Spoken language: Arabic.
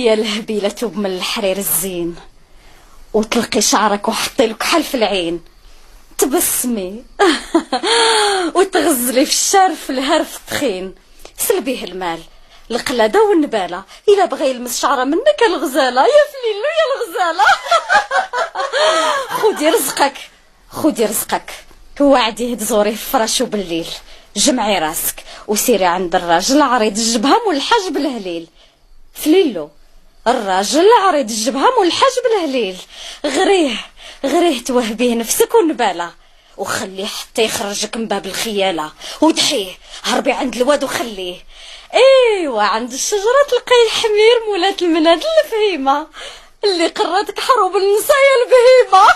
يا الهبيله توب من الحرير الزين، وتلقي شعرك وحطي له كحل في العين، تبسمي وتغزلي في الشارف الهرف التخين، سلبيه المال القلادة والنبالة، إلا بغى يلمس شعره منك الغزالة، يا فليلو يا الغزالة. خودي رزقك خودي رزقك، وعديه تزوريه في فراشو بالليل، جمعي راسك وسيري عند الراجل عريض الجبهة والحاج بالهليل. فليلو الراجل عريض الجبهة والحاج بالهليل، غريه توهبيه نفسك ونبالة، وخليه حتى يخرجك من باب الخيالة، ودحيه هربي عند الواد وخليه. ايوا عند الشجرة تلقاي الحمير مولات المناد الفهيمة اللي قراتك حروب النساء البهيمة.